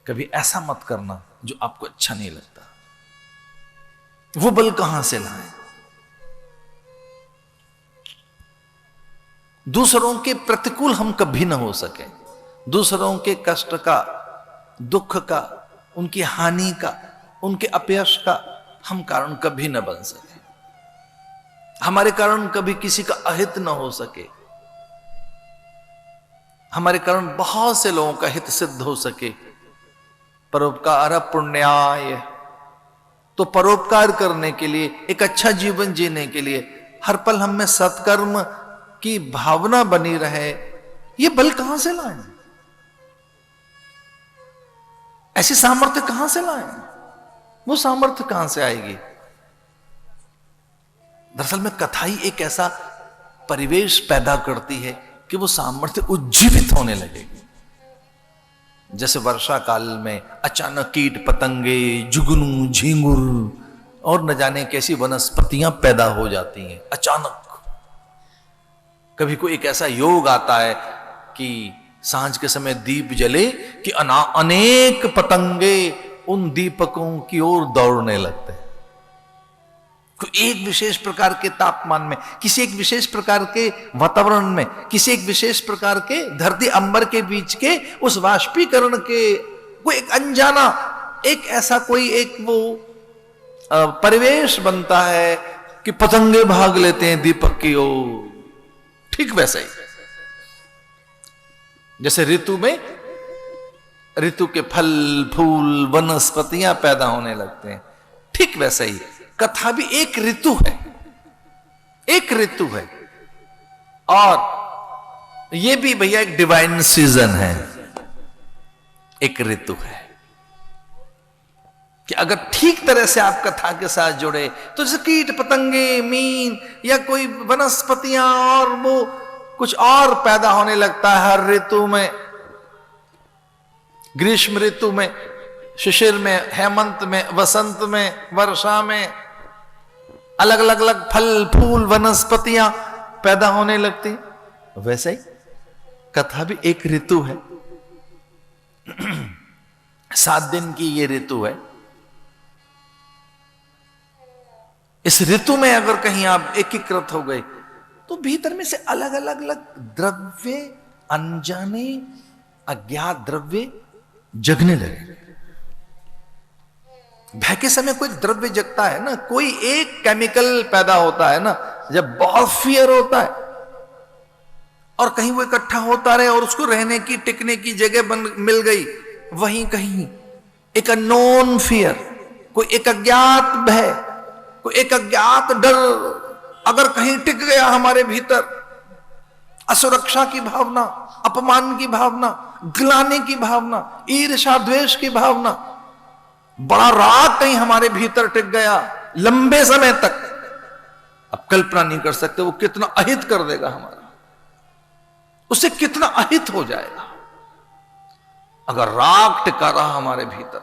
कभी ऐसा मत करना जो आपको अच्छा नहीं लगता। वो बल कहां से लाए? दूसरों के प्रतिकूल हम कभी ना हो सके, दूसरों के कष्ट का, दुख का, उनकी हानि का, उनके अपयश का हम कारण कभी न बन सके। हमारे कारण कभी किसी का अहित न हो सके, हमारे कारण बहुत से लोगों का हित सिद्ध हो सके। परोपकार पुण्याय, तो परोपकार करने के लिए, एक अच्छा जीवन जीने के लिए हर पल हम में सत्कर्म की भावना बनी रहे, ये बल कहां से लाएं? ऐसी सामर्थ्य कहां से लाएं? वो सामर्थ्य कहां से आएगी? दरअसल में कथा ही एक ऐसा परिवेश पैदा करती है कि वो सामर्थ्य उज्जीवित होने लगेगी। जैसे वर्षा काल में अचानक कीट पतंगे, जुगनू, झींगुर और न जाने कैसी वनस्पतियां पैदा हो जाती हैं अचानक। कभी कोई एक ऐसा योग आता है कि सांझ के समय दीप जले कि अनेक पतंगे उन दीपकों की ओर दौड़ने लगते हैं। कोई एक विशेष प्रकार के तापमान में, किसी एक विशेष प्रकार के वातावरण में, किसी एक विशेष प्रकार के धरती अंबर के बीच के उस वाष्पीकरण के कोई एक अनजाना, एक ऐसा कोई एक वो परिवेश बनता है कि पतंगे भाग लेते हैं दीपक की ओर। ठीक वैसे ही जैसे ऋतु में ऋतु के फल फूल वनस्पतियां पैदा होने लगते हैं, ठीक वैसे ही कथा भी एक ऋतु है, एक ऋतु है। और ये भी भैया एक डिवाइन सीजन है, एक ऋतु है कि अगर ठीक तरह से आप कथा के साथ जुड़े तो जैसे कीट पतंगे, मीन या कोई वनस्पतियां और वो कुछ और पैदा होने लगता है हर ऋतु में। ग्रीष्म ऋतु में, शिशिर में, हेमंत में, वसंत में, वर्षा में अलग अलग अलग फल फूल वनस्पतियां पैदा होने लगती। वैसे ही कथा भी एक ऋतु है। 7 दिन की ये ऋतु है। इस ऋतु में अगर कहीं आप एकीकृत हो गए तो भीतर में से अलग अलग अलग द्रव्य, अनजाने अज्ञात द्रव्य जगने लगे। भय के समय कोई द्रव्य जगता है ना, कोई एक केमिकल पैदा होता है ना, जब बहुत फियर होता है और कहीं वो इकट्ठा होता रहे और उसको रहने की टिकने की जगह मिल गई, वहीं कहीं एक अननोन फियर, कोई एक अज्ञात भय, कोई एक अज्ञात डर अगर कहीं टिक गया हमारे भीतर, असुरक्षा की भावना, अपमान की भावना, ग्लानि की भावना, ईर्ष्या द्वेष की भावना, बड़ा राग कहीं हमारे भीतर टिक गया लंबे समय तक, अब कल्पना नहीं कर सकते वो कितना अहित कर देगा हमारा, उससे कितना अहित हो जाएगा। अगर राग टिका रहा हमारे भीतर,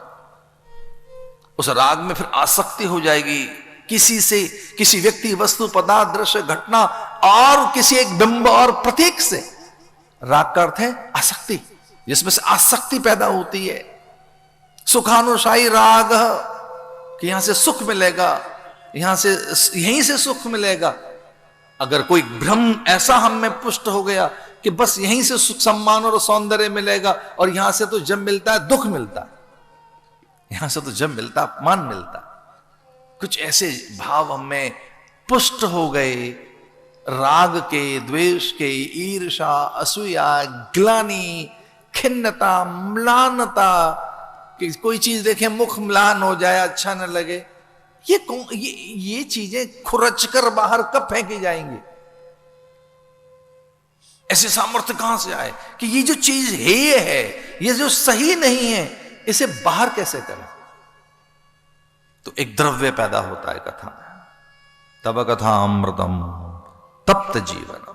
उस राग में फिर आसक्ति हो जाएगी किसी से, किसी व्यक्ति, वस्तु, पदार्थ, दृश्य, घटना और किसी एक बिंब और प्रतीक से। राग का अर्थ है आसक्ति, जिसमें से आसक्ति पैदा होती है। सुखानुशायी राग कि यहां से सुख मिलेगा, यहां से यहीं से सुख मिलेगा। अगर कोई भ्रम ऐसा हम में पुष्ट हो गया कि बस यहीं से सुख सम्मान और सौंदर्य मिलेगा और यहां से तो जब मिलता है दुख मिलता है, यहां से तो जब मिलता है अपमान मिलता है, कुछ ऐसे भाव हमें पुष्ट हो गए राग के, द्वेष के, ईर्षा, असूया, ग्लानि, खिन्नता, म्लानता, कि कोई चीज देखे मुख म्लान हो जाए, अच्छा न लगे। ये चीजें खुरच कर बाहर कब फेंकी जाएंगी? ऐसे सामर्थ्य कहां से आए कि ये जो चीज है, ये जो सही नहीं है, इसे बाहर कैसे करें? तो एक द्रव्य पैदा होता है कथा में। तब कथा अमृतम तप्त जीवन।